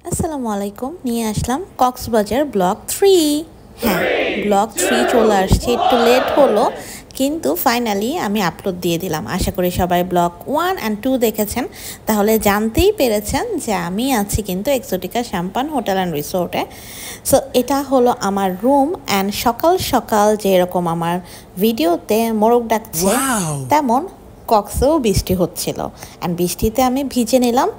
আসসালামু আলাইকুম, নিয়ে আসলাম কক্সবাজার ব্লক 3। হ্যাঁ, ব্লক 3 চলে আসছে, একটু লেট হলো কিন্তু ফাইনালি আমি আপলোড দিয়ে দিলাম। আশা করি সবাই ব্লক 1 অ্যান্ড 2 দেখেছেন, তাহলে জানতেই পেরেছেন যে আমি আছি কিন্তু এক্সোটিকা শ্যাম্পান হোটেল অ্যান্ড রিসোর্টে। সো এটা হলো আমার রুম অ্যান্ড সকাল সকাল যেরকম আমার ভিডিওতে মোরগ ডাকছে তেমন কক্সেও বৃষ্টি হচ্ছিল অ্যান্ড বৃষ্টিতে আমি ভিজে নিলাম।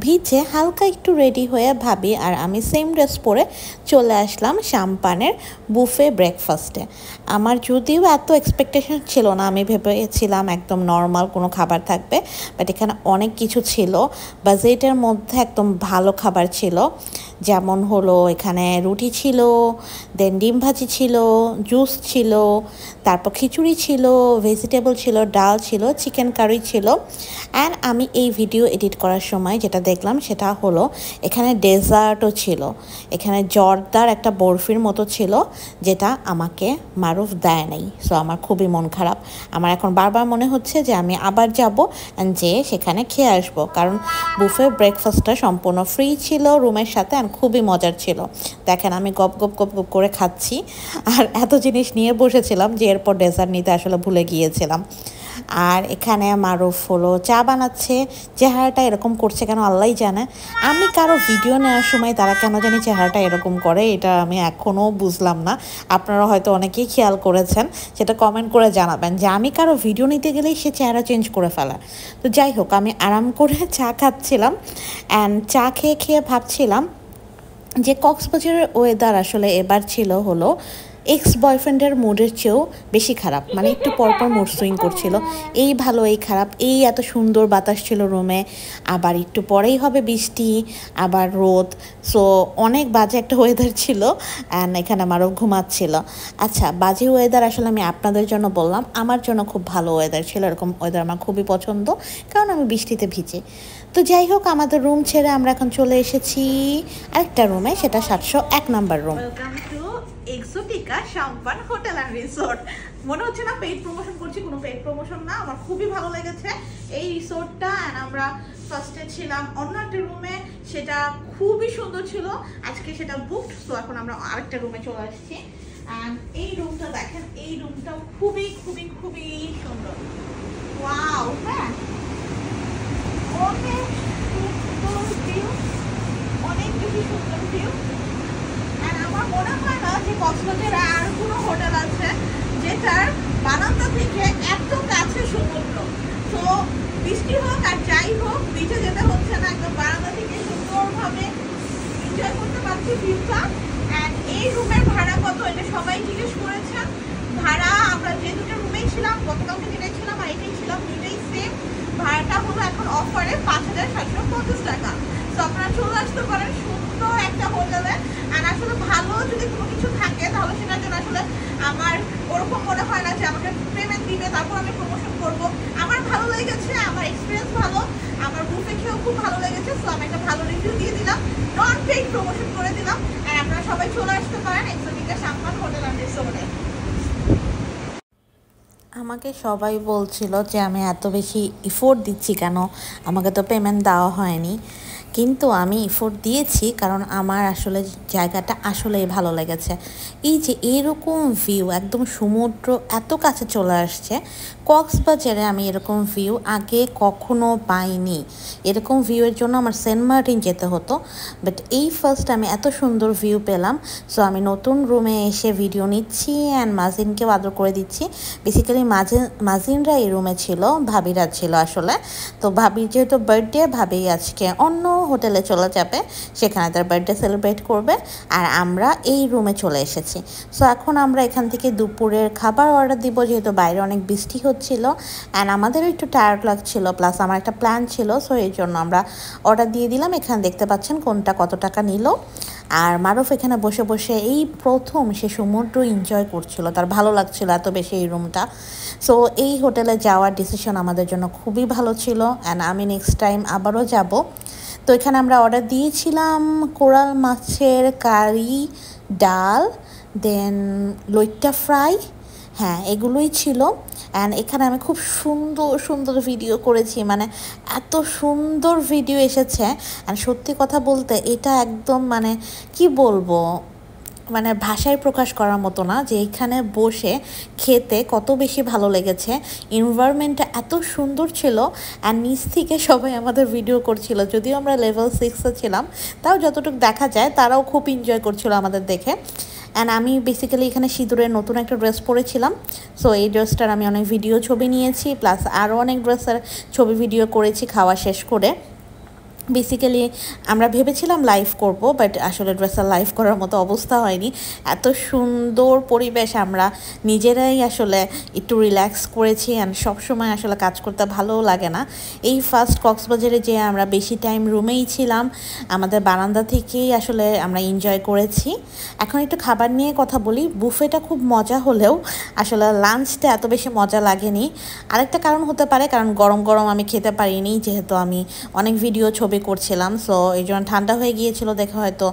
ভিজে হালকা একটু রেডি হয়ে ভাবি আর আমি সেম ড্রেস পরে চলে আসলাম শ্যাম্পানের বুফে ব্রেকফাস্টে। আমার যদিও এত এক্সপেকটেশন ছিল না, আমি ভেবেছিলাম একদম নর্মাল কোনো খাবার থাকবে, বাট এখানে অনেক কিছু ছিল। বাজেটের মধ্যে একদম ভালো খাবার ছিল, যেমন হলো এখানে রুটি ছিল, দেন ডিম ভাজি ছিল, জুস ছিল, তারপর খিচুড়ি ছিল, ভেজিটেবল ছিল, ডাল ছিল, চিকেন কারি ছিল। অ্যান্ড আমি এই ভিডিও এডিট করার সময় যেটা দেখলাম সেটা হলো এখানে ডেজার্টও ছিল। এখানে জর্দার একটা বরফির মতো ছিল, যেটা আমাকে মারুফ দেয় নাই। সো আমার খুবই মন খারাপ। আমার এখন বারবার মনে হচ্ছে যে আমি আবার যাব অ্যান্ড যেয়ে সেখানে খেয়ে আসবো, কারণ বুফে ব্রেকফাস্টটা সম্পূর্ণ ফ্রি ছিল রুমের সাথে অ্যান্ড খুবই মজার ছিল। দেখেন আমি গপ গপ গপ গপ করে খাচ্ছি আর এত জিনিস নিয়ে বসেছিলাম যে এরপর ডেজার্ট নিতে আসলে ভুলে গিয়েছিলাম। আর এখানে মারুফ হলো চা বানাচ্ছে, চেহারাটা এরকম করছে কেন আল্লাহই জানে। আমি কারো ভিডিও নেওয়ার সময় তারা কেন জানি চেহারাটা এরকম করে, এটা আমি এখনও বুঝলাম না। আপনারা হয়তো অনেকেই খেয়াল করেছেন, সেটা কমেন্ট করে জানাবেন যে আমি কারো ভিডিও নিতে গেলেই সে চেহারা চেঞ্জ করে ফেলে। তো যাই হোক, আমি আরাম করে চা খাচ্ছিলাম অ্যান্ড চা খেয়ে খেয়ে ভাবছিলাম যে কক্সবাজারের ওয়েদার আসলে এবার ছিল হলো এক্স বয়ফ্রেন্ডের মুডের চেয়েও বেশি খারাপ। মানে একটু পরপর মুড সুইং করছিল, এই ভালো এই খারাপ। এই এত সুন্দর বাতাস ছিল রুমে, আবার একটু পরেই হবে বৃষ্টি, আবার রোদ। সো অনেক বাজে একটা ওয়েদার ছিল অ্যান্ড এখানে আমারও ঘুমাচ্ছিল। আচ্ছা, বাজে ওয়েদার আসলে আমি আপনাদের জন্য বললাম, আমার জন্য খুব ভালো ওয়েদার ছিল। এরকম ওয়েদার আমার খুবই পছন্দ, কারণ আমি বৃষ্টিতে ভিজে। তো যাই হোক, আমাদের রুম ছেড়ে আমরা এখন চলে এসেছি আরেকটা রুমে, সেটা 701 number room. Welcome to Exotica Champagne hotel and resort. মনে হচ্ছে না পেইড প্রমোশন করছি, কোনো পেইড প্রমোশন না। আমার খুবই ভালো লেগেছে এই রিসোর্টটা অ্যান্ড আমরা ফার্স্টে ছিলাম অন্য একটা রুমে, সেটা খুবই সুন্দর ছিল। আজকে সেটা বুকড, তো এখন আমরা আরেকটা রুমে চলে আসছি। অ্যান্ড এই রুমটা দেখেন, এই রুমটা খুবই খুবই খুবই সুন্দর। ওয়াও, হ্যাঁ, অনেক সুন্দর ভিউ, অনেক বেশি সুন্দর ভিউ। আর আমার মনে হয় না যে কক্সবাজারে আর কোনো হোটেল আছে যেটার বারান্দা থেকে এত কাছে সমুদ্র। তো বৃষ্টি হোক আর যাই হোক, বিচে যেতে হচ্ছে না, একদম বারান্দা থেকে সুন্দরভাবে এনজয় করতে পারছি ভিউটা। অ্যান্ড এই রুমের ভাড়া কত এটা সবাই জিজ্ঞেস করেছেন। ভাড়া আমরা যে দুটো রুমেই ছিলাম, গতকালকে যেটাই ছিলাম আর এটাই ছিলাম, দুইটাই সেম। ভাড়াটা হলো এখন অফারে 5,750 টাকা। তো আপনারা চলে আসতে পারেন সুন্দর একটা হোটেলে। আর আসলে ভালো যদি কোনো কিছু থাকে তাহলে সেটার জন্য আসলে আমার ওরকম মনে হয় না যে আমাকে পেমেন্ট দিবে তারপর আমি প্রমোশন করব। আমার ভালো লেগেছে, আমার এক্সপিরিয়েন্স ভালো, আমার বুফে খেয়েও খুব ভালো লেগেছে। সো আমি একটা ভালো রিভিউ দিয়ে দিলাম, নন পেইড প্রমোশন করে দিলাম। আর আপনারা সবাই চলে আসতে পারেন এক্সোটিকা শ্যাম্পান হোটেল অ্যান্ড রিসোর্টে। আমাকে সবাই বলছিল যে আমি এত বেশি এফোর্ট দিচ্ছি কেন, আমাকে তো পেমেন্ট দেওয়া হয়নি। কিন্তু আমি এফোর্ট দিয়েছি কারণ আমার আসলে জায়গাটা আসলেই ভালো লেগেছে। এই যে এরকম ভিউ, একদম সমুদ্র এত কাছে চলে আসছে। কক্সবাজারে আমি এরকম ভিউ আগে কখনো পাইনি। এরকম ভিউয়ের জন্য আমার সেন্ট মার্টিন যেতে হতো, বাট এই ফার্স্ট আমি এত সুন্দর ভিউ পেলাম। সো আমি নতুন রুমে এসে ভিডিও নিচ্ছি অ্যান্ড মাজিনকেও আদর করে দিচ্ছি। বেসিক্যালি মাজিনরা এই রুমে ছিল, ভাবিরা ছিল আসলে। তো ভাবির যেহেতু বার্থডে, ভাবি আজকে অন্য হোটেলে চলে যাবে, সেখানে তার বার্থডে সেলিব্রেট করবে। আর আমরা এই রুমে চলে এসেছি। সো এখন আমরা এখান থেকে দুপুরের খাবার অর্ডার দিব, যেহেতু বাইরে অনেক বৃষ্টি হচ্ছিল অ্যান্ড আমাদেরও একটু টায়ার্ড লাগছিল, প্লাস আমার একটা প্ল্যান ছিল। সো এই জন্য আমরা অর্ডার দিয়ে দিলাম। এখানে দেখতে পাচ্ছেন কোনটা কত টাকা নিল। আর মারুফ এখানে বসে বসে এই প্রথম সে সমুদ্র এনজয় করছিল, তার ভালো লাগছিল এত বেশি এই রুমটা। সো এই হোটেলে যাওয়ার ডিসিশন আমাদের জন্য খুবই ভালো ছিল অ্যান্ড আমি নেক্সট টাইম আবারও যাব। তো এখানে আমরা অর্ডার দিয়েছিলাম কোরাল মাছের কারি, ডাল, দেন লইট্টা ফ্রাই হ্যাঁ এগুলোই ছিল। অ্যান্ড এখানে আমি খুব সুন্দর সুন্দর ভিডিও করেছি, মানে এত সুন্দর ভিডিও এসেছে। অ্যান্ড সত্যি কথা বলতে এটা একদম মানে কি বলবো, মানে ভাষায় প্রকাশ করার মতো না যে এখানে বসে খেতে কত বেশি ভালো লেগেছে। এনভায়রনমেন্টটা এত সুন্দর ছিল আর নিচ থেকে সবাই আমাদের ভিডিও করছিল, যদিও আমরা লেভেল 6-এ ছিলাম, তাও যতটুকু দেখা যায় তারাও খুব এনজয় করছিল আমাদের দেখে। অ্যান্ড আমি বেসিক্যালি এখানে সিঁদুরের নতুন একটা ড্রেস পরেছিলাম, সো এই ড্রেসটার আমি অনেক ভিডিও ছবি নিয়েছি, প্লাস আরও অনেক ড্রেসের ছবি ভিডিও করেছি খাওয়া শেষ করে। বেসিক্যালি আমরা ভেবেছিলাম লাইভ করব, বাট আসলে ড্রেসার লাইভ করার মতো অবস্থা হয়নি। এত সুন্দর পরিবেশ, আমরা নিজেরাই আসলে একটু রিল্যাক্স করেছি। অ্যান্ড সবসময় আসলে কাজ করতে ভালোও লাগে না। এই ফার্স্ট কক্সবাজারে যে আমরা বেশি টাইম রুমেই ছিলাম, আমাদের বারান্দা থেকেই আসলে আমরা এনজয় করেছি। এখন একটু খাবার নিয়ে কথা বলি। বুফেটা খুব মজা হলেও আসলে লাঞ্চটা এত বেশি মজা লাগেনি। আরেকটা কারণ হতে পারে, কারণ গরম গরম আমি খেতে পারিনি, যেহেতু আমি অনেক ভিডিও ছবি করছিলাম, সো এই জন্য ঠান্ডা হয়ে গিয়েছিল দেখে হয়তো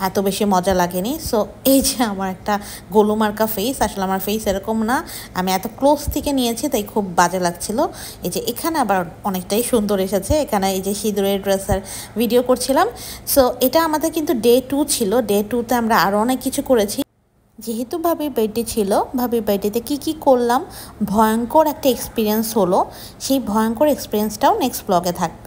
এত বেশি মজা লাগেনি। সো এই যে আমার একটা গোলুমার্কা ফেস, আসলে আমার ফেস এরকম না, আমি এত ক্লোজ থেকে নিয়েছি তাই খুব বাজে লাগছিল। এই যে এখানে আবার অনেকটাই সুন্দর এসেছে, এখানে এই যে সিঁদুরের ড্রেসের ভিডিও করছিলাম। সো এটা আমাদের কিন্তু ডে 2 ছিল। ডে 2-তে আমরা আরও অনেক কিছু করেছি। যেহেতু ভাবির বার্থডে ছিল, ভাবির বার্থডেতে কী করলাম, ভয়ঙ্কর একটা এক্সপিরিয়েন্স হলো। সেই ভয়ঙ্কর এক্সপিরিয়েন্সটাও নেক্সট ব্লগে থাকবে।